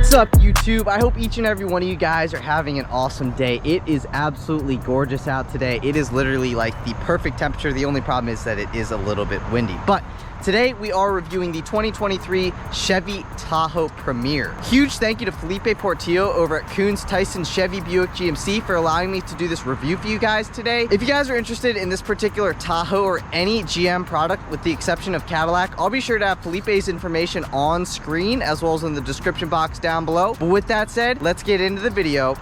What's up, YouTube? I hope each and every one of you guys are having an awesome day. It is absolutely gorgeous out today. It is literally like the perfect temperature. The only problem is that it is a little bit windy. But today we are reviewing the 2023 Chevy Tahoe Premier. Huge thank you to Felipe Portillo over at Koons, Tysons, Chevy, Buick, GMC for allowing me to do this review for you guys today. If you guys are interested in this particular Tahoe or any GM product with the exception of Cadillac, I'll be sure to have Felipe's information on screen as well as in the description box down below. But with that said, let's get into the video.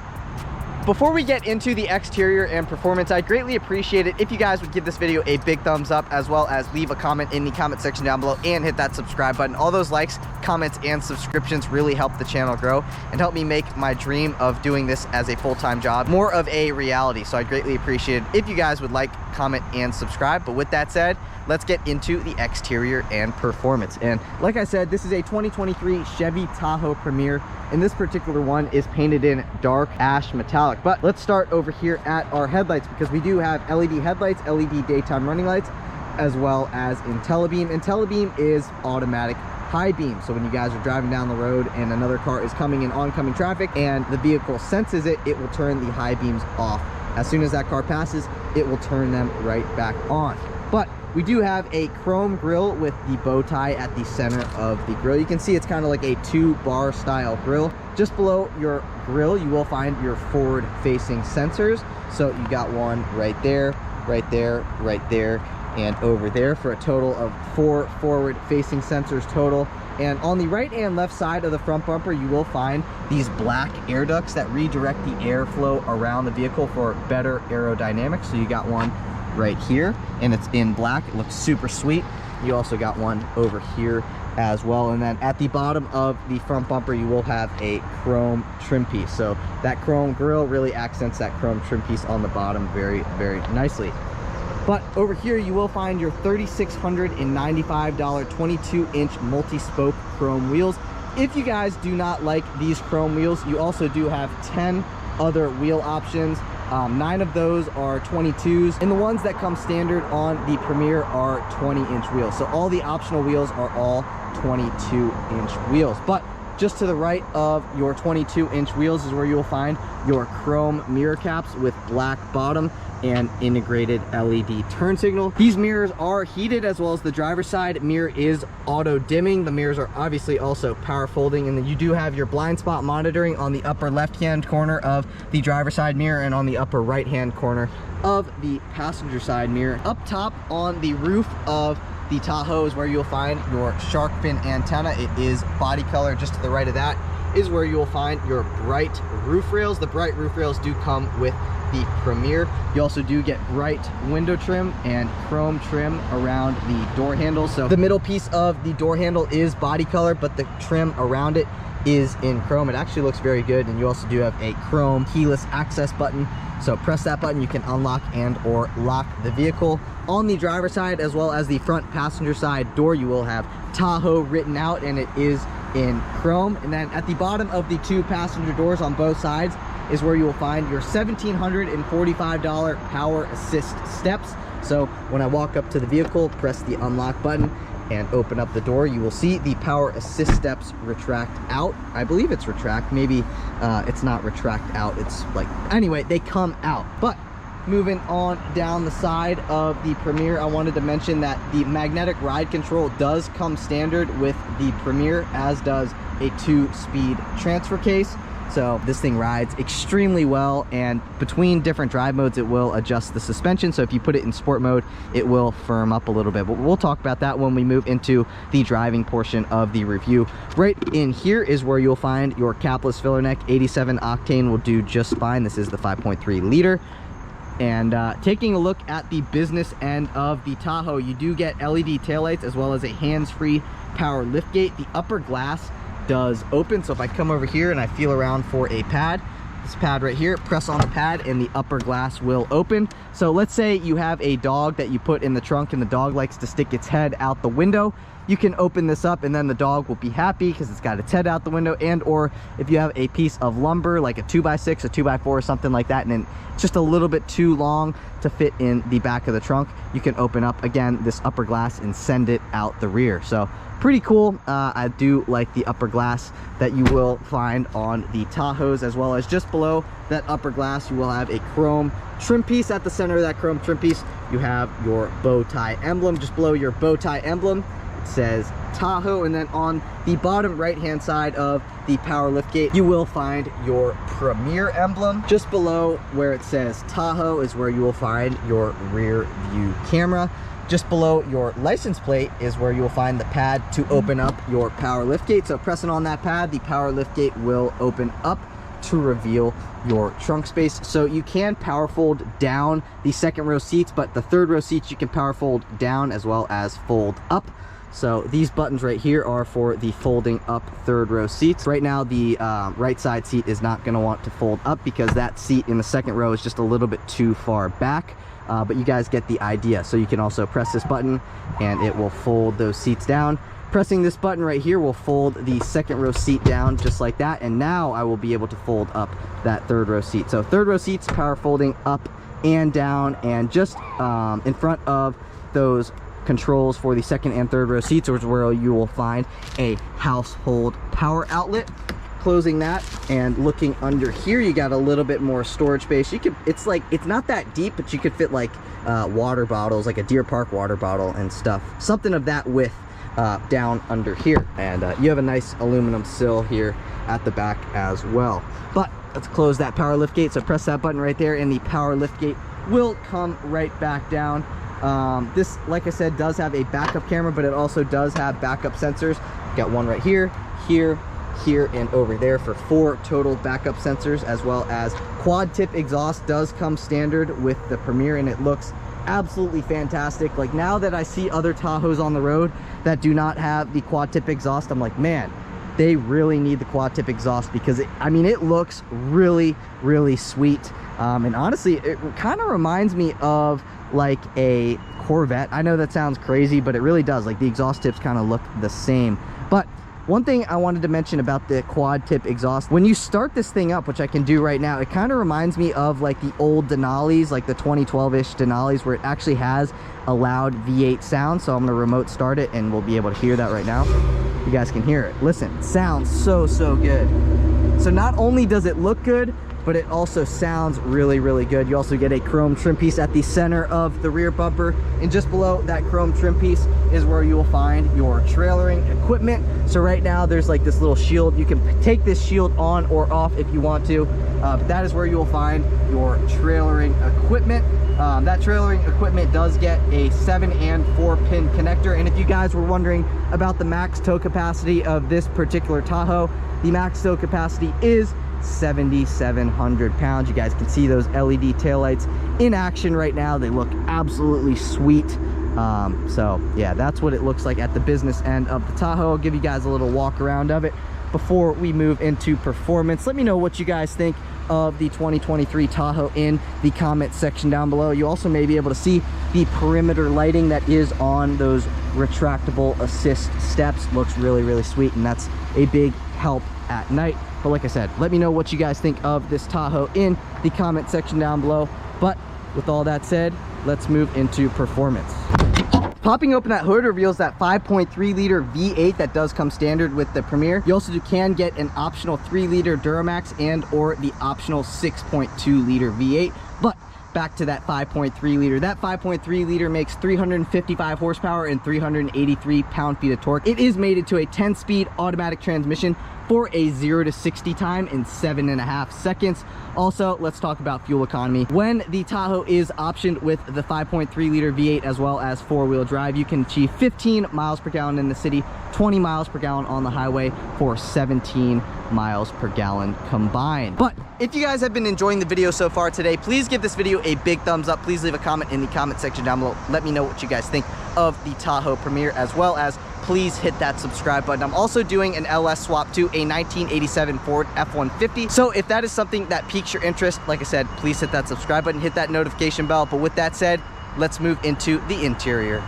Before we get into the exterior and performance, I'd greatly appreciate it if you guys would give this video a big thumbs up, as well as leave a comment in the comment section down below and hit that subscribe button. All those likes, comments, and subscriptions really help the channel grow and help me make my dream of doing this as a full-time job more of a reality. So I'd greatly appreciate it if you guys would like, comment, and subscribe. But with that said, let's get into the exterior and performance. And like I said, this is a 2023 Chevy Tahoe Premier, and this particular one is painted in dark ash metallic. But let's start over here at our headlights, because we do have LED headlights, LED daytime running lights, as well as IntelliBeam. IntelliBeam is automatic high beam, so when you guys are driving down the road and another car is coming in oncoming traffic and the vehicle senses it, it will turn the high beams off. As soon as that car passes, it will turn them right back on. But we do have a chrome grille with the bow tie at the center of the grille. You can see it's kind of like a 2-bar style grille. Just below your grille, you will find your forward facing sensors. So you got one right there, right there, right there, and over there, for a total of 4 forward facing sensors total. And on the right and left side of the front bumper, you will find these black air ducts that redirect the airflow around the vehicle for better aerodynamics. So you got one right here, and it's in black. It looks super sweet. You also got one over here as well. And then at the bottom of the front bumper, you will have a chrome trim piece. So that chrome grille really accents that chrome trim piece on the bottom very, very nicely. But over here, you will find your $3,695 22-inch multi-spoke chrome wheels. If you guys do not like these chrome wheels, you also do have 10 other wheel options. 9 of those are 22s, and the ones that come standard on the Premier are 20-inch wheels. So all the optional wheels are all 22-inch wheels. But just to the right of your 22-inch wheels is where you'll find your chrome mirror caps with black bottom and integrated LED turn signal. These mirrors are heated, as well as the driver's side mirror is auto dimming. The mirrors are obviously also power folding, and then you do have your blind spot monitoring on the upper left hand corner of the driver's side mirror and on the upper right hand corner of the passenger side mirror. Up top on the roof of the Tahoe is where you'll find your shark fin antenna. It is body color. Just to the right of that is where you'll find your bright roof rails. The bright roof rails do come with the Premier. You also do get bright window trim and chrome trim around the door handle. So the middle piece of the door handle is body color, but the trim around it is in chrome. It actually looks very good. And you also do have a chrome keyless access button. So press that button, you can unlock and or lock the vehicle. On the driver's side, as well as the front passenger side door, you will have Tahoe written out, and it is in chrome. And then at the bottom of the 2 passenger doors on both sides is where you will find your $1,745 power assist steps. So when I walk up to the vehicle, press the unlock button and open up the door, you will see the power assist steps retract out. I believe it's retract, maybe it's not retract out, it's like, anyway, they come out. But moving on down the side of the Premier, I wanted to mention that the magnetic ride control does come standard with the Premier, as does a 2-speed transfer case. So this thing rides extremely well, and between different drive modes, it will adjust the suspension. So if you put it in sport mode, it will firm up a little bit, but we'll talk about that when we move into the driving portion of the review. Right in here is where you'll find your capless filler neck. 87 octane will do just fine. This is the 5.3 liter. And taking a look at the business end of the Tahoe, you do get LED taillights as well as a hands-free power liftgate. The upper glass does open, so if I come over here and I feel around for a pad, this pad right here, press on the pad and the upper glass will open. So let's say you have a dog that you put in the trunk and the dog likes to stick its head out the window. You can open this up and then the dog will be happy because it's got its head out the window. And or if you have a piece of lumber like a 2x6, a 2x4 or something like that, and then it's just a little bit too long to fit in the back of the trunk, you can open up again this upper glass and send it out the rear. So pretty cool. I do like the upper glass that you will find on the Tahoes, as well as just below that upper glass you will have a chrome trim piece. At the center of that chrome trim piece you have your bow tie emblem. Just below your bow tie emblem it says Tahoe, and then on the bottom right hand side of the power liftgate you will find your Premier emblem. Just below where it says Tahoe is where you will find your rear view camera. Just below your license plate is where you will find the pad to open up your power liftgate. So pressing on that pad, the power liftgate will open up to reveal your trunk space. So you can power fold down the second row seats, but the third row seats you can power fold down as well as fold up. So these buttons right here are for the folding up third row seats. Right now the right side seat is not going to want to fold up because that seat in the second row is just a little bit too far back. But you guys get the idea. So you can also press this button and it will fold those seats down. Pressing this button right here will fold the second row seat down just like that, and now I will be able to fold up that third row seat. So third row seats power folding up and down, and just in front of those controls for the second and third row seats is where you will find a household power outlet. Closing that and looking under here, you got a little bit more storage space. You could, it's not that deep, but you could fit like water bottles, like a Deer Park water bottle and stuff, something of that width down under here. And you have a nice aluminum sill here at the back as well. But let's close that power lift gate. So press that button right there and the power lift gate will come right back down. This, like I said, does have a backup camera, but it also does have backup sensors. Got one right here, here, here, and over there for 4 total backup sensors, as well as quad tip exhaust does come standard with the Premier, and it looks absolutely fantastic. Like, now that I see other Tahoes on the road that do not have the quad tip exhaust, I'm like, man, they really need the quad tip exhaust, because I mean it looks really, really sweet. And honestly, it kind of reminds me of like a Corvette. I know that sounds crazy, but it really does. Like, the exhaust tips kind of look the same. But one thing I wanted to mention about the quad tip exhaust, when you start this thing up, which I can do right now, it kind of reminds me of like the old Denali's, like the 2012-ish Denali's, where it actually has a loud V8 sound. So I'm gonna remote start it and we'll be able to hear that right now. You guys can hear it. Listen, it sounds so good. So not only does it look good, but it also sounds really, really good. You also get a chrome trim piece at the center of the rear bumper, and just below that chrome trim piece is where you will find your trailering equipment. So right now there's like this little shield. You can take this shield on or off if you want to, but that is where you will find your trailering equipment. That trailering equipment does get a 7 and 4 pin connector. And if you guys were wondering about the max tow capacity of this particular Tahoe, the max tow capacity is 7,700 pounds. You guys can see those LED taillights in action right now. They look absolutely sweet. So yeah, that's what it looks like at the business end of the Tahoe. I'll give you guys a little walk around of it before we move into performance. Let me know what you guys think of the 2023 Tahoe in the comment section down below. You also may be able to see the perimeter lighting that is on those retractable assist steps. Looks really, really sweet, and that's a big help at night. But like I said, let me know what you guys think of this Tahoe in the comment section down below. But with all that said, let's move into performance. Popping open that hood reveals that 5.3 liter V8 that does come standard with the Premier. You also can get an optional 3 liter Duramax and or the optional 6.2 liter V8. But back to that 5.3 liter. That 5.3 liter makes 355 horsepower and 383 pound-feet of torque. It is mated to a 10-speed automatic transmission for a 0 to 60 time in 7.5 seconds. Also, let's talk about fuel economy. When the Tahoe is optioned with the 5.3 liter V8 as well as 4-wheel drive, you can achieve 15 miles per gallon in the city, 20 miles per gallon on the highway for 17 miles per gallon combined. But if you guys have been enjoying the video so far today, please give this video a big thumbs up. Please leave a comment in the comment section down below. Let me know what you guys think of the Tahoe Premier, as well as please hit that subscribe button. I'm also doing an LS swap to a 1987 Ford F-150. So if that is something that piques your interest, like I said, please hit that subscribe button, hit that notification bell. But with that said, let's move into the interior.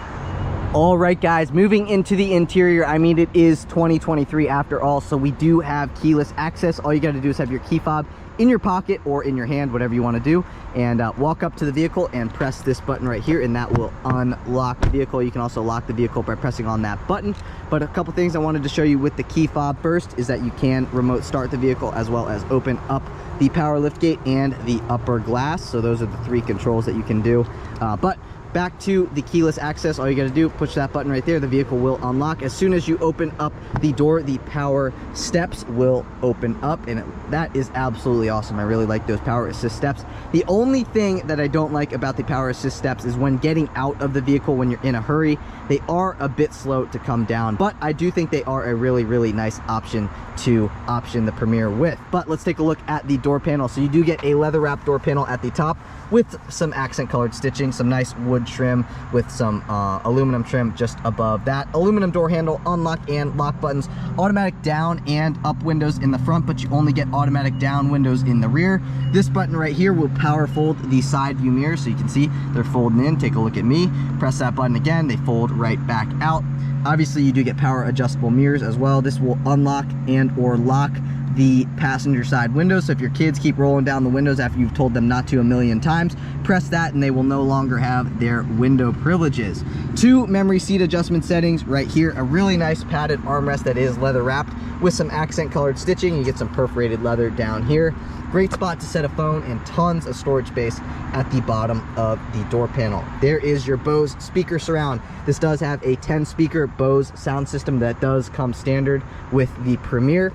All right, guys, moving into the interior. I mean, it is 2023 after all, so we do have keyless access. All you got to do is have your key fob in your pocket or in your hand, whatever you want to do, and walk up to the vehicle and press this button right here, and that will unlock the vehicle. You can also lock the vehicle by pressing on that button. But a couple things I wanted to show you with the key fob first is that you can remote start the vehicle as well as open up the power lift gate and the upper glass. So those are the three controls that you can do. But back to the keyless access, all you got to do, push that button right there, the vehicle will unlock. As soon as you open up the door, the power steps will open up, and that is absolutely awesome. I really like those power assist steps. The only thing that I don't like about the power assist steps is when getting out of the vehicle when you're in a hurry, they are a bit slow to come down, but I do think they are a really nice option to option the Premier with. But let's take a look at the door panel. So you do get a leather wrap door panel at the top with some accent colored stitching, some nice wood trim with some aluminum trim just above that. Aluminum door handle, unlock and lock buttons, automatic down and up windows in the front, but you only get automatic down windows in the rear. This button right here will power fold the side view mirrors, so you can see they're folding in. Take a look at me, press that button again, they fold right back out. Obviously you do get power adjustable mirrors as well. This will unlock and or lock the passenger side windows. So if your kids keep rolling down the windows after you've told them not to a million times, press that and they will no longer have their window privileges. 2 memory seat adjustment settings right here. A really nice padded armrest that is leather wrapped with some accent colored stitching. You get some perforated leather down here. Great spot to set a phone, and tons of storage space at the bottom of the door panel. There is your Bose speaker surround. This does have a 10-speaker Bose sound system that does come standard with the Premier.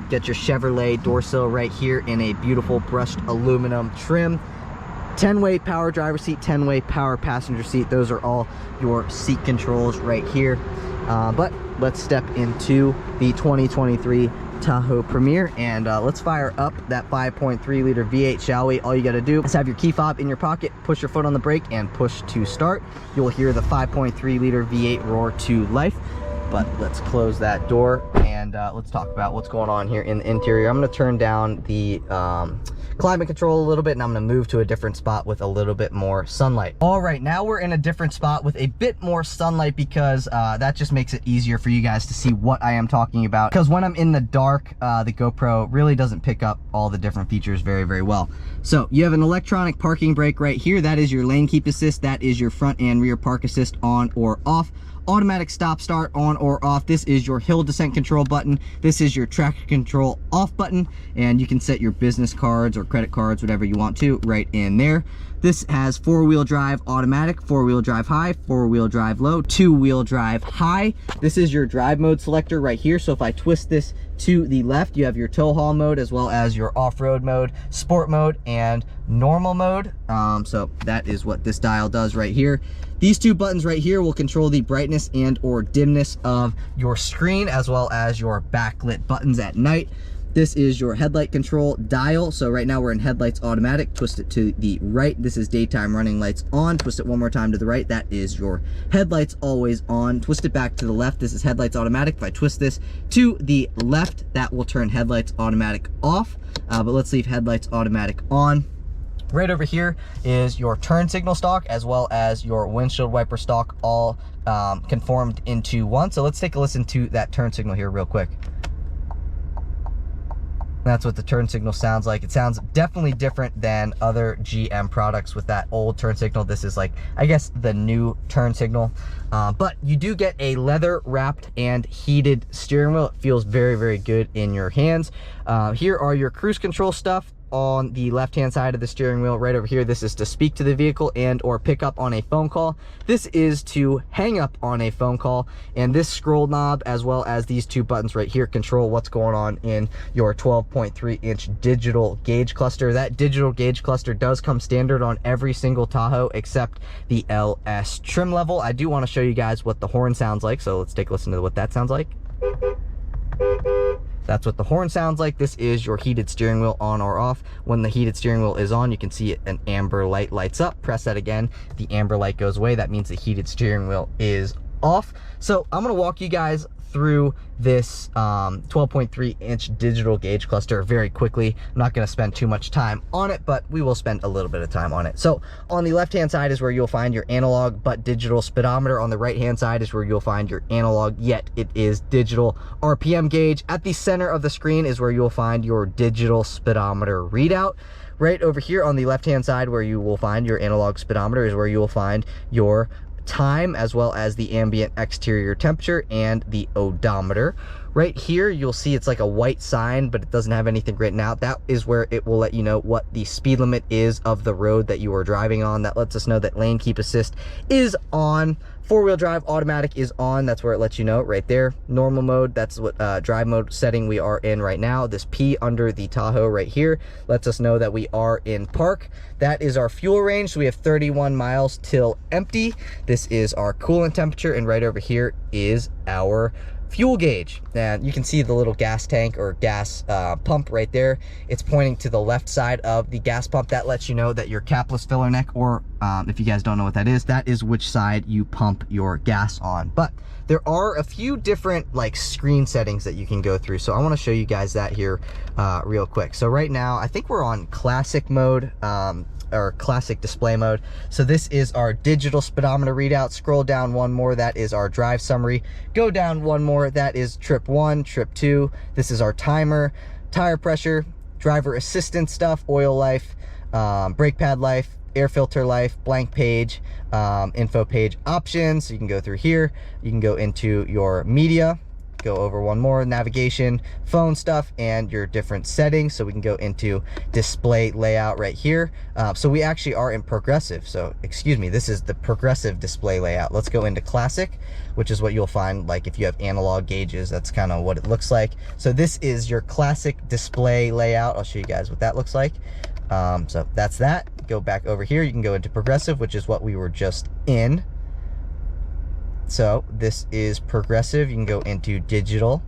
Get your Chevrolet door sill right here in a beautiful brushed aluminum trim. 10-way power driver seat, 10-way power passenger seat. Those are all your seat controls right here. But let's step into the 2023 Tahoe Premier, and let's fire up that 5.3 liter V8, shall we? All you got to do is have your key fob in your pocket, push your foot on the brake, and push to start. You'll hear the 5.3 liter V8 roar to life. But let's close that door and let's talk about what's going on here in the interior. I'm going to turn down the climate control a little bit, and I'm going to move to a different spot with a little bit more sunlight. All right, now we're in a different spot with a bit more sunlight because that just makes it easier for you guys to see what I am talking about. Because when I'm in the dark, the GoPro really doesn't pick up all the different features very well. So you have an electronic parking brake right here. That is your lane keep assist. That is your front and rear park assist on or off. Automatic stop start on or off. This is your hill descent control button. This is your traction control off button, and you can set your business cards or credit cards, whatever you want to, right in there. This has 4-wheel drive automatic, 4-wheel drive high, 4-wheel drive low, 2-wheel drive high. This is your drive mode selector right here. So if I twist this to the left, you have your tow haul mode as well as your off-road mode, sport mode, and normal mode. So that is what this dial does right here. These 2 buttons right here will control the brightness and or dimness of your screen as well as your backlit buttons at night. This is your headlight control dial. So right now we're in headlights automatic. Twist it to the right. This is daytime running lights on. Twist it one more time to the right. That is your headlights always on. Twist it back to the left. This is headlights automatic. If I twist this to the left, that will turn headlights automatic off. But let's leave headlights automatic on. Right over here is your turn signal stalk as well as your windshield wiper stalk, all conformed into one. So let's take a listen to that turn signal here real quick. That's what the turn signal sounds like. It sounds definitely different than other GM products with that old turn signal. This is like, I guess, the new turn signal. But you do get a leather wrapped and heated steering wheel. It feels very good in your hands. Here are your cruise control stuff. On the left hand side of the steering wheel right over here, this is to speak to the vehicle and or pick up on a phone call. This is to hang up on a phone call, and this scroll knob as well as these 2 buttons right here control what's going on in your 12.3 inch digital gauge cluster. That digital gauge cluster does come standard on every single Tahoe except the LS trim level. I do want to show you guys what the horn sounds like, so let's take a listen to what that sounds like. That's what the horn sounds like. This is your heated steering wheel on or off. When the heated steering wheel is on, you can see an amber light lights up. Press that again, the amber light goes away. That means the heated steering wheel is off. So I'm gonna walk you guys through this 12.3 inch digital gauge cluster very quickly. I'm not going to spend too much time on it, but we will spend a little bit of time on it. So on the left hand side is where you'll find your analog but digital speedometer. On the right hand side is where you'll find your analog yet it is digital RPM gauge. At the center of the screen is where you'll find your digital speedometer readout. Right over here on the left hand side where you will find your analog speedometer is where you will find your time, as well as the ambient exterior temperature and the odometer. Right here you'll see it's like a white sign, but it doesn't have anything written out. That is where it will let you know what the speed limit is of the road that you are driving on. That lets us know that lane keep assist is on. Four-wheel drive automatic is on. That's where it lets you know right there. Normal mode, that's what drive mode setting we are in right now. This P under the Tahoe right here lets us know that we are in park. That is our fuel range. So we have 31 miles till empty. This is our coolant temperature, and right over here is our fuel gauge. And you can see the little gas tank or gas pump right there. It's pointing to the left side of the gas pump. That lets you know that your capless filler neck, or if you guys don't know what that is which side you pump your gas on. But there are a few different like screen settings that you can go through, so I want to show you guys that here real quick. So right now I think we're on classic mode, or classic display mode. So this is our digital speedometer readout. Scroll down one more, that is our drive summary. Go down one more, that is trip 1, trip 2. This is our timer, tire pressure, driver assistance stuff, oil life, brake pad life, air filter life, blank page, info page options. So you can go through here, you can go into your media, go over one more, navigation, phone stuff, and your different settings. So we can go into display layout right here. So we actually are in progressive. So excuse me, this is the progressive display layout. Let's go into classic, which is what you'll find like if you have analog gauges. That's kind of what it looks like. So this is your classic display layout. I'll show you guys what that looks like. So that's that. Go back over here, you can go into progressive, which is what we were just in. So this is progressive. You can go into digital.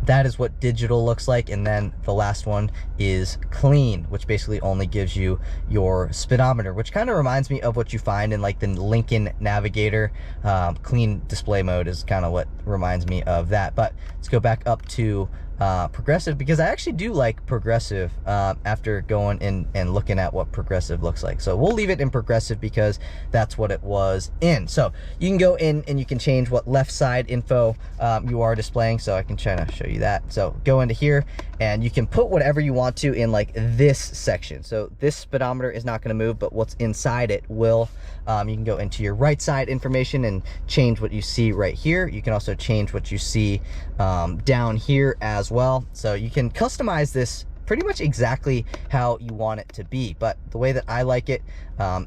That is what digital looks like. And then the last one is clean, which basically only gives you your speedometer, which kind of reminds me of what you find in like the Lincoln Navigator. Clean display mode is kind of what reminds me of that. But let's go back up to progressive, because I actually do like progressive after going in and looking at what progressive looks like. So we'll leave it in progressive because that's what it was in. So you can go in and you can change what left side info you are displaying. So I can try to show you that. So go into here and you can put whatever you want to in like this section. So this speedometer is not going to move, but what's inside it will. You can go into your right side information and change what you see right here. You can also change what you see down here as well. So you can customize this pretty much exactly how you want it to be, but the way that I like it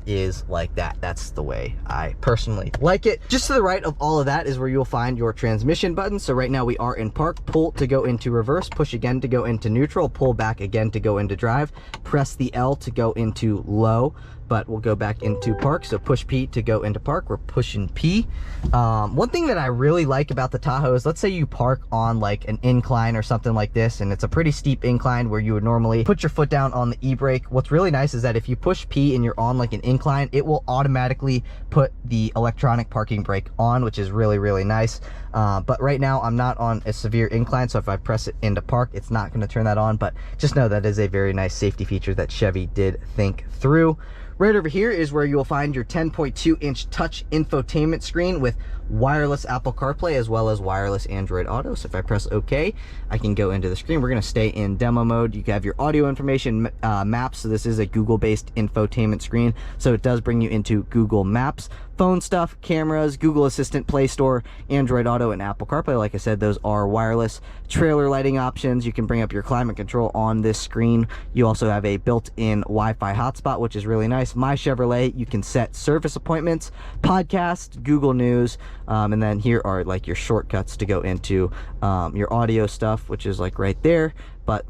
is like that. That's the way I personally like it. Just to the right of all of that is where you'll find your transmission button. So right now we are in park. Pull to go into reverse, push again to go into neutral, pull back again to go into drive, press the L to go into low, but we'll go back into park. So push P to go into park. We're pushing P. One thing that I really like about the Tahoe is, let's say you park on like an incline or something like this, and it's a pretty steep incline where you would normally put your foot down on the e-brake. What's really nice is that if you push P and you're on like an incline, it will automatically put the electronic parking brake on, which is really, really nice. But right now I'm not on a severe incline, so if I press it into park, it's not going to turn that on. But just know that is a very nice safety feature that Chevy did think through. Right over here is where you'll find your 10.2 inch touch infotainment screen with wireless Apple CarPlay as well as wireless Android Auto. So if I press OK, I can go into the screen. We're going to stay in demo mode. You can have your audio information, maps. So this is a Google-based infotainment screen, so it does bring you into Google Maps. Phone stuff, cameras, Google Assistant, Play Store, Android Auto, and Apple CarPlay. Like I said, those are wireless. Trailer lighting options. You can bring up your climate control on this screen. You also have a built-in Wi-Fi hotspot, which is really nice. My Chevrolet, you can set service appointments, podcast, Google News, and then here are like your shortcuts to go into your audio stuff, which is like right there. But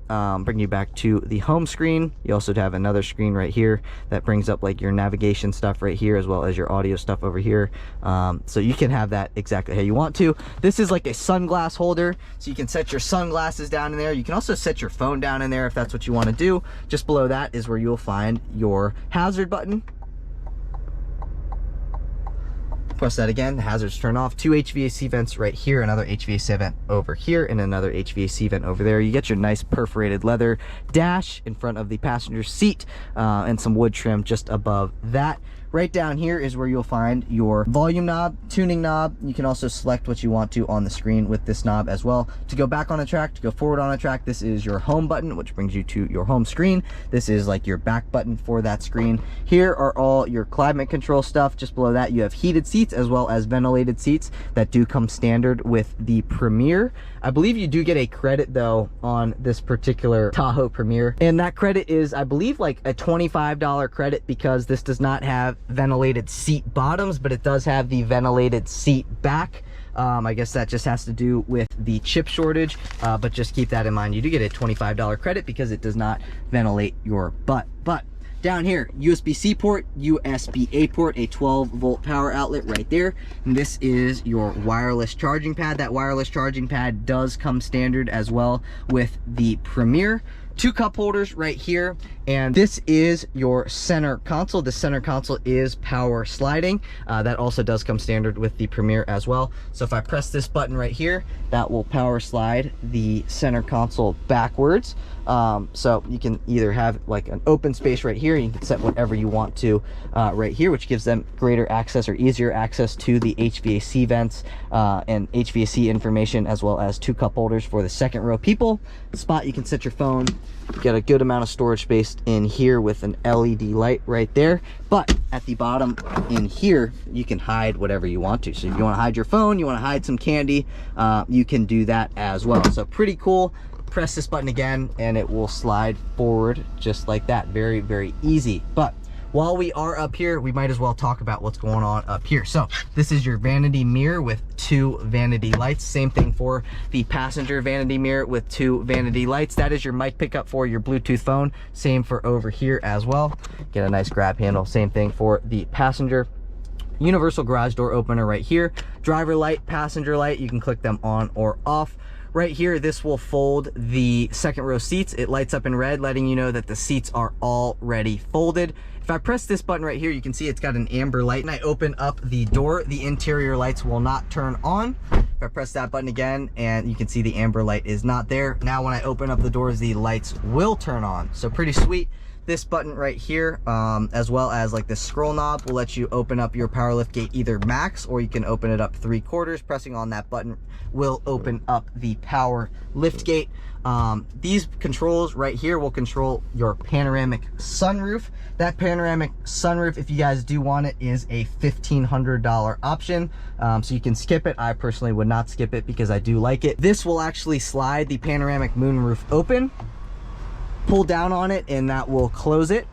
bring you back to the home screen. You also have another screen right here that brings up like your navigation stuff right here, as well as your audio stuff over here. So you can have that exactly how you want to. This is like a sunglass holder, so you can set your sunglasses down in there. You can also set your phone down in there if that's what you want to do. Just below that is where you'll find your hazard button. Press that again, the hazards turn off. 2 HVAC vents right here, another HVAC vent over here, and another HVAC vent over there. You get your nice perforated leather dash in front of the passenger seat, and some wood trim just above that. Right down here is where you'll find your volume knob, tuning knob. You can also select what you want to on the screen with this knob as well. To go back on a track, to go forward on a track, this is your home button, which brings you to your home screen. This is like your back button for that screen. Here are all your climate control stuff. Just below that, you have heated seats as well as ventilated seats that do come standard with the Premier. I believe you do get a credit though on this particular Tahoe Premier, and that credit is, I believe, like a $25 credit, because this does not have ventilated seat bottoms, but it does have the ventilated seat back. I guess that just has to do with the chip shortage, but just keep that in mind. You do get a $25 credit because it does not ventilate your butt. But down here, USB-C port, USB-A port, a 12-volt power outlet right there. And this is your wireless charging pad. That wireless charging pad does come standard as well with the Premier. 2 cup holders right here, and this is your center console. The center console is power sliding. That also does come standard with the Premier as well. So if I press this button right here, that will power slide the center console backwards. So you can either have like an open space right here, you can set whatever you want to right here, which gives them greater access or easier access to the HVAC vents and HVAC information, as well as 2 cup holders for the second row people. Spot you can set your phone. You got a good amount of storage space in here with an LED light right there. But at the bottom in here, you can hide whatever you want to. So if you want to hide your phone, you want to hide some candy, you can do that as well. So pretty cool. Press this button again and it will slide forward just like that. Very, very easy. But while we are up here, we might as well talk about what's going on up here. So this is your vanity mirror with 2 vanity lights. Same thing for the passenger vanity mirror with 2 vanity lights. That is your mic pickup for your Bluetooth phone. Same for over here as well. Get a nice grab handle. Same thing for the passenger. Universal garage door opener right here. Driver light, passenger light. You can click them on or off. Right here, this will fold the second row seats. It lights up in red, letting you know that the seats are already folded. If I press this button right here, you can see it's got an amber light, and I open up the door, the interior lights will not turn on. If I press that button again, and you can see the amber light is not there. Now when I open up the doors, the lights will turn on. So pretty sweet. This button right here, as well as like this scroll knob, will let you open up your power lift gate either max, or you can open it up 3/4. Pressing on that button will open up the power lift gate. These controls right here will control your panoramic sunroof. That panoramic sunroof, if you guys do want it, is a $1,500 option. So you can skip it. I personally would not skip it because I do like it. This will actually slide the panoramic moonroof open. Pull down on it and that will close it.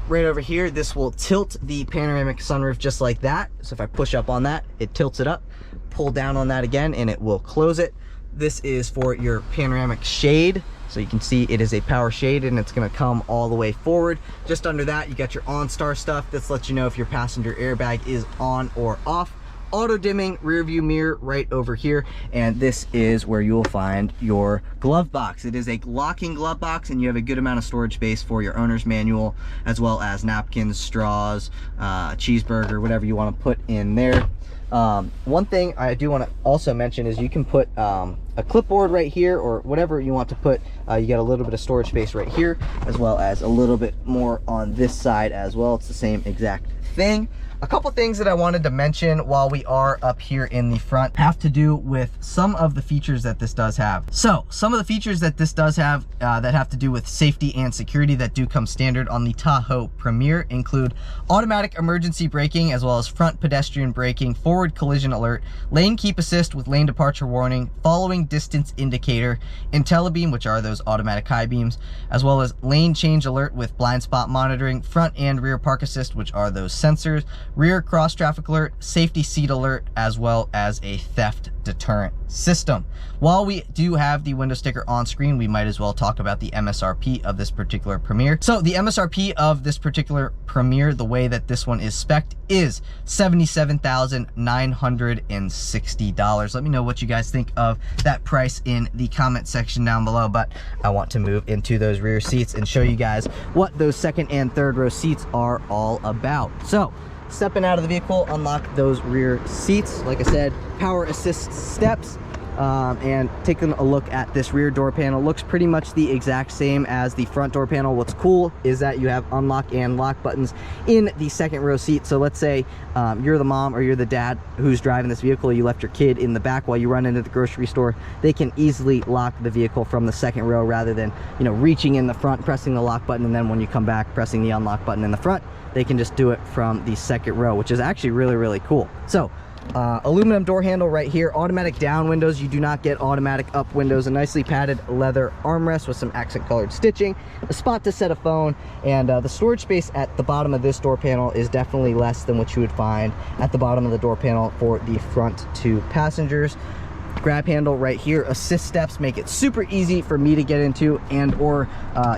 Right over here, this will tilt the panoramic sunroof just like that. So if I push up on that, it tilts it up. Pull down on that again and it will close it. This is for your panoramic shade. So you can see it is a power shade and it's gonna come all the way forward. Just under that, you got your OnStar stuff. This lets you know if your passenger airbag is on or off. Auto dimming rear view mirror right over here, and this is where you will find your glove box. It is a locking glove box, and you have a good amount of storage space for your owner's manual, as well as napkins, straws, cheeseburger, whatever you want to put in there. One thing I do want to also mention is you can put a clipboard right here, or whatever you want to put. You got a little bit of storage space right here, as well as a little bit more on this side as well. It's the same exact thing. A couple things that I wanted to mention while we are up here in the front have to do with some of the features that this does have. So some of the features that this does have that have to do with safety and security that do come standard on the Tahoe Premier include automatic emergency braking, as well as front pedestrian braking, forward collision alert, lane keep assist with lane departure warning, following distance indicator, IntelliBeam, which are those automatic high beams, as well as lane change alert with blind spot monitoring, front and rear park assist, which are those sensors, rear cross traffic alert, safety seat alert, as well as a theft deterrent system. While we do have the window sticker on screen, we might as well talk about the MSRP of this particular Premier. So the MSRP of this particular Premier, the way that this one is spec'd, is $77,960. Let me know what you guys think of that price in the comment section down below, but I want to move into those rear seats and show you guys what those second and third row seats are all about. So stepping out of the vehicle, unlock those rear seats. Like I said, power assist steps. And taking a look at this rear door panel, looks pretty much the exact same as the front door panel. What's cool is that you have unlock and lock buttons in the second row seat. So let's say you're the mom or you're the dad who's driving this vehicle, you left your kid in the back while you run into the grocery store, they can easily lock the vehicle from the second row rather than, you know, reaching in the front, pressing the lock button, and then when you come back, pressing the unlock button in the front. They can just do it from the second row, which is actually really, really cool. So aluminum door handle right here, automatic down windows. You do not get automatic up windows. A nicely padded leather armrest with some accent colored stitching, a spot to set a phone, and the storage space at the bottom of this door panel is definitely less than what you would find at the bottom of the door panel for the front two passengers. Grab handle right here, assist steps make it super easy for me to get into, and or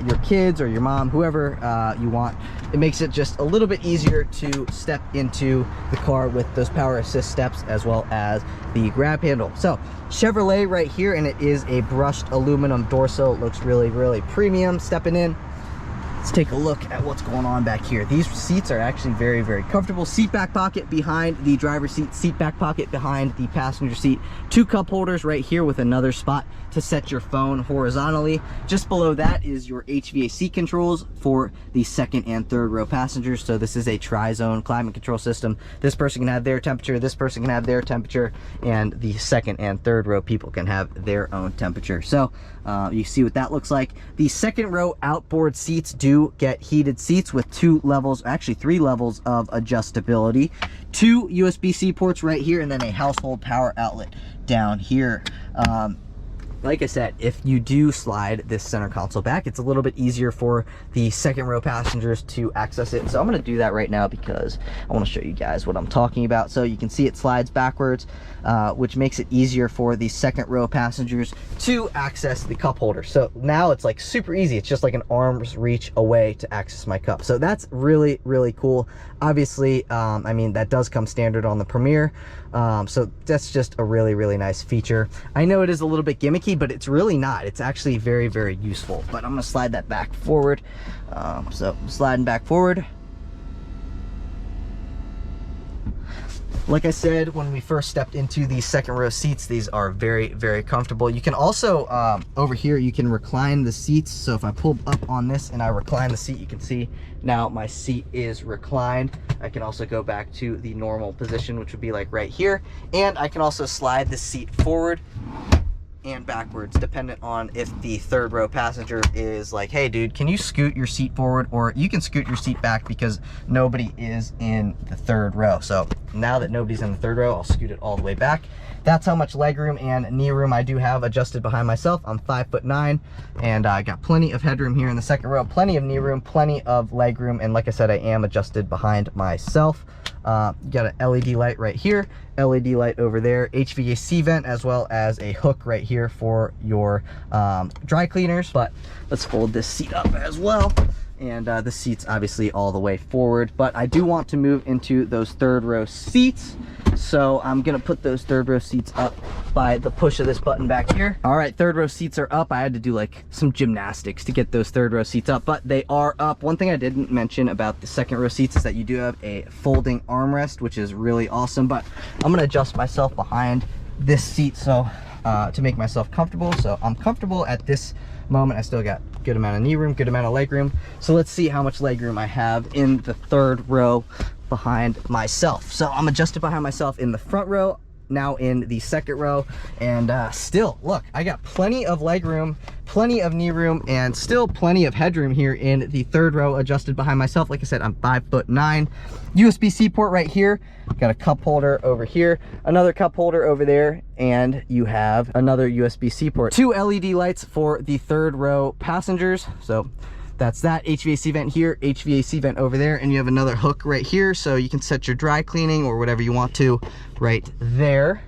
your kids or your mom, whoever you want. It makes it just a little bit easier to step into the car with those power assist steps as well as the grab handle. So Chevrolet right here, and it is a brushed aluminum door sill. It looks really, really premium. Stepping in, let's take a look at what's going on back here. These seats are actually very, very comfortable. Seat back pocket behind the driver's seat, seat back pocket behind the passenger seat. Two cup holders right here with another spot to set your phone horizontally. Just below that is your HVAC controls for the second and third row passengers. So this is a tri-zone climate control system. This person can have their temperature, this person can have their temperature, and the second and third row people can have their own temperature. So you see what that looks like. The second row outboard seats do get heated seats with 2 levels, actually 3 levels of adjustability. 2 USB-C ports right here, and then a household power outlet down here. Like I said, if you do slide this center console back, it's a little bit easier for the second row passengers to access it. So I'm going to do that right now because I want to show you guys what I'm talking about. So you can see it slides backwards, which makes it easier for the second row passengers to access the cup holder. So now it's like super easy. It's just like an arm's reach away to access my cup. So that's really, really cool. Obviously, I mean, that does come standard on the Premier. So that's just a really, really nice feature. I know it is a little bit gimmicky, but it's really not. It's actually very, very useful. But I'm going to slide that back forward. So sliding back forward. Like I said, when we first stepped into these second row seats, these are very, very comfortable. You can also, over here, you can recline the seats. So if I pull up on this and I recline the seat, you can see now my seat is reclined. I can also go back to the normal position, which would be like right here. And I can also slide the seat forward and backwards, dependent on if the third row passenger is like, hey dude, can you scoot your seat forward? Or you can scoot your seat back because nobody is in the third row. So now that nobody's in the third row, I'll scoot it all the way back. That's how much legroom and knee room I do have adjusted behind myself. I'm 5'9", and I got plenty of headroom here in the second row, plenty of knee room, plenty of legroom, and like I said, I am adjusted behind myself. You got an LED light right here, LED light over there, HVAC vent, as well as a hook right here for your dry cleaners. But let's fold this seat up as well. And the seat's obviously all the way forward, but I do want to move into those third row seats. So I'm gonna put those third row seats up by the push of this button back here. All right, third row seats are up. I had to do like some gymnastics to get those third row seats up, but they are up. One thing I didn't mention about the second row seats is that you do have a folding armrest, which is really awesome, but I'm gonna adjust myself behind this seat so to make myself comfortable. So I'm comfortable at this moment. I still got good amount of knee room, good amount of leg room. So let's see how much leg room I have in the third row behind myself. So I'm adjusted behind myself in the front row, now in the second row, and still, look, I got plenty of leg room, plenty of knee room, and still plenty of headroom here in the third row adjusted behind myself. Like I said, I'm 5'9". USB-C port right here, got a cup holder over here, another cup holder over there, and you have another USB-C port. 2 LED lights for the third row passengers. So that's that. HVAC vent here, HVAC vent over there, and you have another hook right here, so you can set your dry cleaning or whatever you want to right there.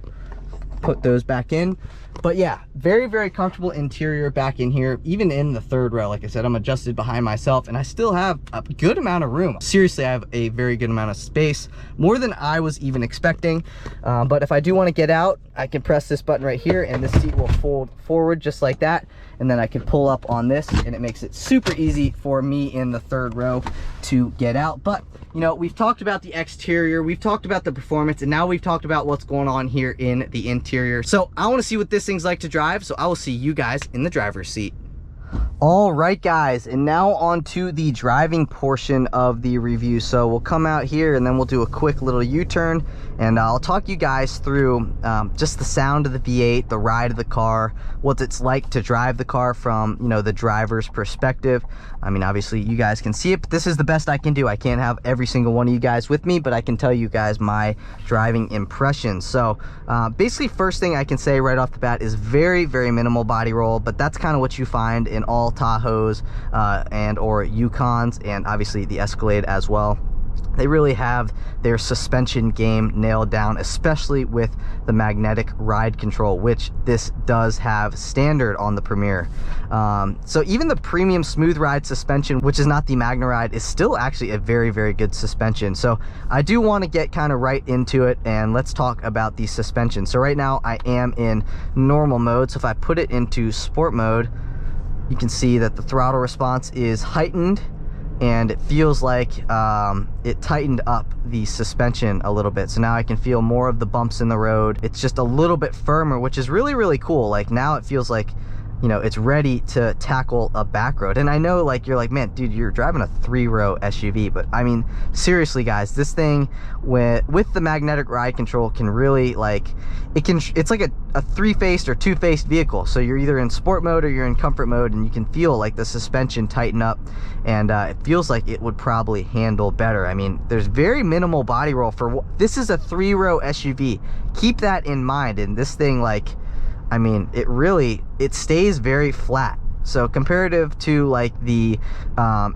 Put those back in. But yeah, very, very comfortable interior back in here, even in the third row. Like I said, I'm adjusted behind myself and I still have a good amount of room. Seriously, I have a very good amount of space, more than I was even expecting. But if I do want to get out, I can press this button right here and this seat will fold forward just like that. And then I can pull up on this and it makes it super easy for me in the third row to get out. But you know, we've talked about the exterior, we've talked about the performance, and now we've talked about what's going on here in the interior. So I want to see what this thing's like to drive, so I will see you guys in the driver's seat. All right, guys, and now on to the driving portion of the review. So we'll come out here and then we'll do a quick little U-turn, and I'll talk you guys through just the sound of the V8, the ride of the car, what it's like to drive the car from, you know, the driver's perspective. I mean, obviously you guys can see it, but this is the best I can do. I can't have every single one of you guys with me, but I can tell you guys my driving impressions. So basically, first thing I can say right off the bat is very, very minimal body roll, but that's kind of what you find in all Tahoes and or Yukons, and obviously the Escalade as well. They really have their suspension game nailed down, especially with the magnetic ride control, which this does have standard on the Premier. So even the premium smooth ride suspension, which is not the Magna Ride, is still actually a very, very good suspension. So I do want to get kind of right into it, and let's talk about the suspension. So right now I am in normal mode. So if I put it into sport mode, you can see that the throttle response is heightened, and it feels like it tightened up the suspension a little bit. So now I can feel more of the bumps in the road. It's just a little bit firmer, which is really, really cool. Like now it feels like, you know, it's ready to tackle a back road. And I know, like, you're like, man, dude, you're driving a 3-row SUV, but I mean, seriously, guys, this thing with the magnetic ride control can really, like, it's like a 3-faced or 2-faced vehicle. So you're either in sport mode or you're in comfort mode, and you can feel like the suspension tighten up, and it feels like it would probably handle better. I mean, there's very minimal body roll for this is a 3-row SUV. Keep that in mind. And this thing, like, I mean, it stays very flat. So comparative to like the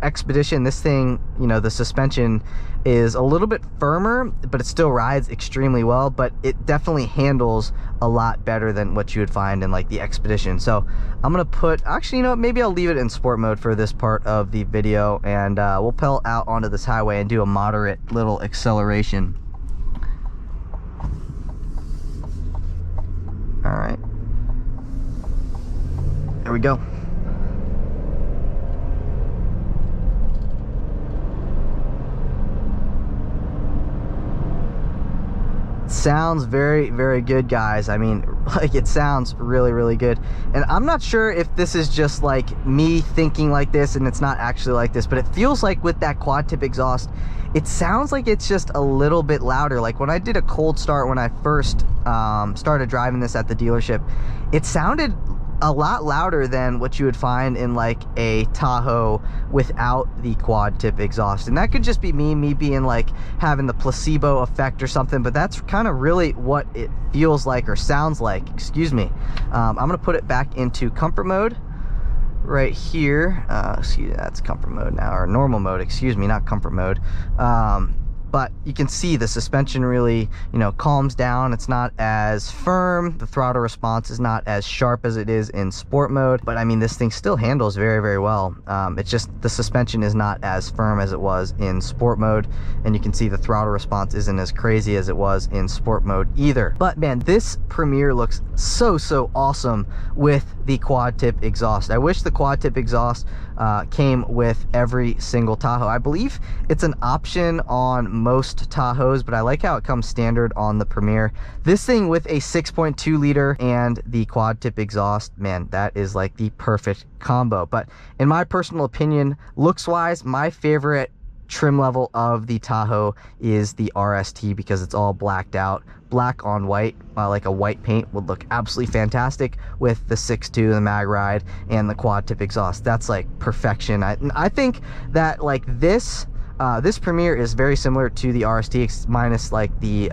Expedition, this thing, you know, the suspension is a little bit firmer, but it still rides extremely well, but it definitely handles a lot better than what you would find in like the Expedition. So I'm gonna actually, you know, maybe I'll leave it in sport mode for this part of the video, and we'll pedal out onto this highway and do a moderate little acceleration. All right. There we go. Sounds very, very good, guys. I mean, like, it sounds really, really good. And I'm not sure if this is just like me thinking like this and it's not actually like this, but it feels like with that quad tip exhaust, it sounds like it's just a little bit louder. Like when I did a cold start, when I first started driving this at the dealership, it sounded a lot louder than what you would find in like a Tahoe without the quad tip exhaust. And that could just be me being like having the placebo effect or something, but that's kind of really what it feels like or sounds like, excuse me. I'm gonna put it back into comfort mode right here. Excuse me, that's comfort mode now, or normal mode, excuse me, not comfort mode. But you can see the suspension really, you know, calms down. It's not as firm. The throttle response is not as sharp as it is in sport mode. But I mean, this thing still handles very, very well. It's just the suspension is not as firm as it was in sport mode. And you can see the throttle response isn't as crazy as it was in sport mode either. But man, this Premier looks so, so awesome with the quad tip exhaust. I wish the quad tip exhaust came with every single Tahoe. I believe it's an option on most Tahoes, but I like how it comes standard on the Premier. This thing with a 6.2 liter and the quad tip exhaust, man, that is like the perfect combo. But in my personal opinion, looks wise, my favorite trim level of the Tahoe is the RST, because it's all blacked out. Black on white, like a white paint would look absolutely fantastic with the 6.2, the mag ride, and the quad tip exhaust. That's like perfection. I think that like this Premier is very similar to the RST, minus like the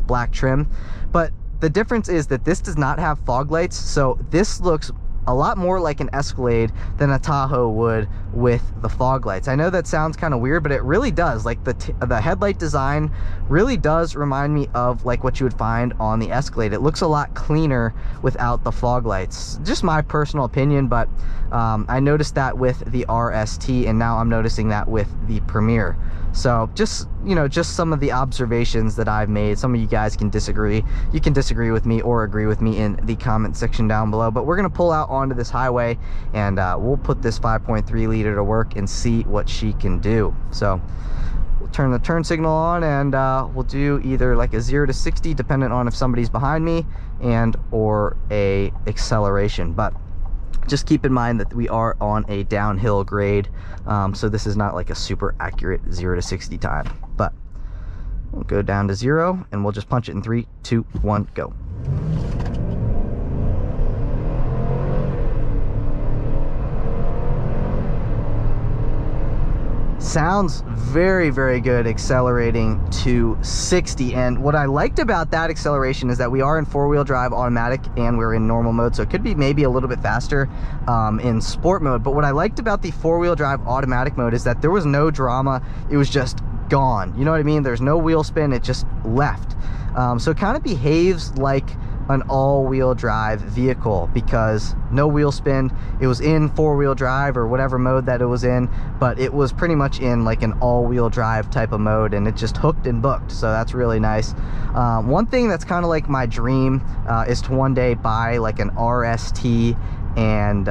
black trim, but the difference is that this does not have fog lights, so this looks a lot more like an Escalade than a Tahoe would with the fog lights. I know that sounds kind of weird, but it really does. Like the headlight design really does remind me of like what you would find on the Escalade. It looks a lot cleaner without the fog lights. Just my personal opinion, but I noticed that with the RST, and now I'm noticing that with the Premier. So just, you know, just some of the observations that I've made. Some of you guys can disagree. You can disagree with me or agree with me in the comment section down below. But we're going to pull out onto this highway, and we'll put this 5.3 liter to work and see what she can do. So we'll turn the turn signal on, and we'll do either like a 0 to 60, depending on if somebody's behind me, and or a acceleration. But just keep in mind that we are on a downhill grade, so this is not like a super accurate 0 to 60 time. But we'll go down to 0, and we'll just punch it in 3, 2, 1, go. Sounds very, very good accelerating to 60. And what I liked about that acceleration is that we are in 4-wheel drive automatic and we're in normal mode, so it could be maybe a little bit faster in sport mode. But what I liked about the 4-wheel drive automatic mode is that there was no drama. It was just gone, you know what I mean? There's no wheel spin, it just left. So it kind of behaves like an all-wheel drive vehicle, because no wheel spin. It was in 4-wheel drive or whatever mode that it was in, but it was pretty much in like an all-wheel drive type of mode, and it just hooked and booked. So that's really nice. One thing that's kind of like my dream is to one day buy like an RST and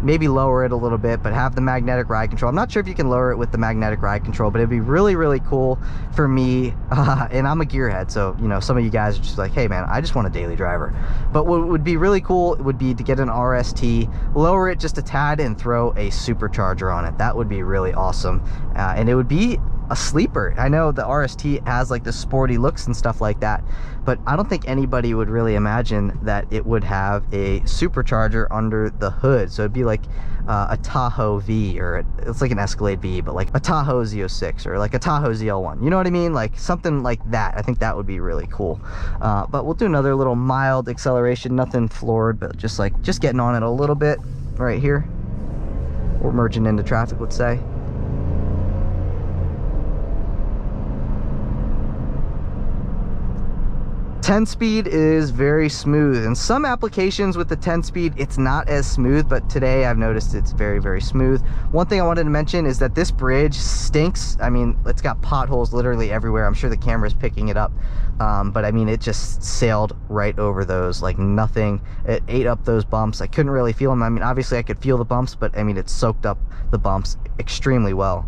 maybe lower it a little bit, but have the magnetic ride control. I'm not sure if you can lower it with the magnetic ride control, but it'd be really, really cool for me. And I'm a gearhead, so you know, some of you guys are just like, hey man, I just want a daily driver. But what would be really cool would be to get an RST, lower it just a tad, and throw a supercharger on it. That would be really awesome. And it would be a sleeper. I know the RST has like the sporty looks and stuff like that, but I don't think anybody would really imagine that it would have a supercharger under the hood. So it'd be like a Tahoe V, or it's like an Escalade V, but like a Tahoe Z06 or like a Tahoe ZL1. You know what I mean? Like something like that. I think that would be really cool. But we'll do another little mild acceleration, nothing floored, but just getting on it a little bit right here. We're merging into traffic, let's say. 10-speed is very smooth. In some applications with the 10-speed, it's not as smooth, but today I've noticed it's very, very smooth. One thing I wanted to mention is that this bridge stinks. I mean, it's got potholes literally everywhere. I'm sure the camera's picking it up, but I mean, it just sailed right over those like nothing. It ate up those bumps. I couldn't really feel them. I mean, obviously I could feel the bumps, but I mean, it soaked up the bumps extremely well.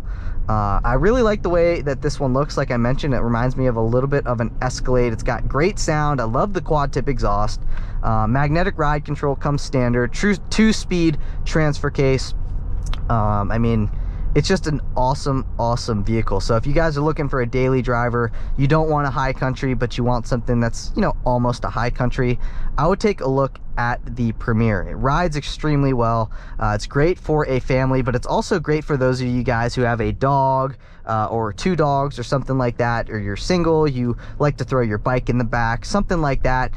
I really like the way that this one looks. Like I mentioned, it reminds me of a little bit of an Escalade. It's got great sound. I love the quad tip exhaust. Magnetic ride control comes standard. True 2-speed transfer case. I mean, it's just an awesome, awesome vehicle. So if you guys are looking for a daily driver, you don't want a high country, but you want something that's, you know, almost a high country, I would take a look at the Premier. It rides extremely well. It's great for a family, but it's also great for those of you guys who have a dog or 2 dogs or something like that, or you're single, you like to throw your bike in the back, something like that.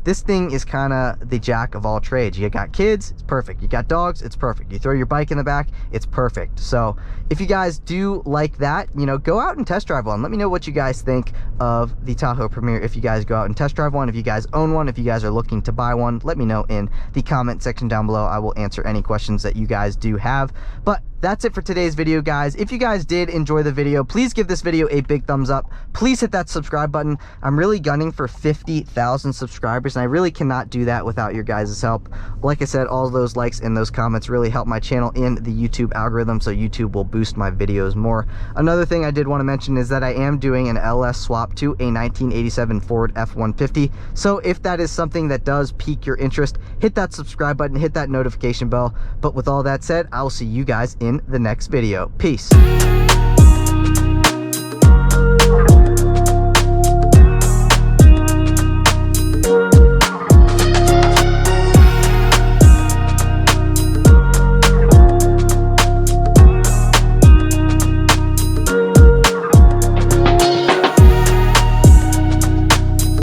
This thing is kind of the jack of all trades. You got kids, it's perfect. You got dogs, it's perfect. You throw your bike in the back, it's perfect. So if you guys do like that, you know, go out and test drive one. Let me know what you guys think of the Tahoe Premier. If you guys go out and test drive one, if you guys own one, if you guys are looking to buy one, let me know in the comment section down below. I will answer any questions that you guys do have. But that's it for today's video, guys. If you guys did enjoy the video, please give this video a big thumbs up. Please hit that subscribe button. I'm really gunning for 50,000 subscribers, and I really cannot do that without your guys' help. Like I said, all those likes and those comments really help my channel in the YouTube algorithm, so YouTube will boost my videos more. Another thing I did want to mention is that I am doing an LS swap to a 1987 Ford F-150. So if that is something that does pique your interest, hit that subscribe button, hit that notification bell. But with all that said, I will see you guys in the next video. Peace.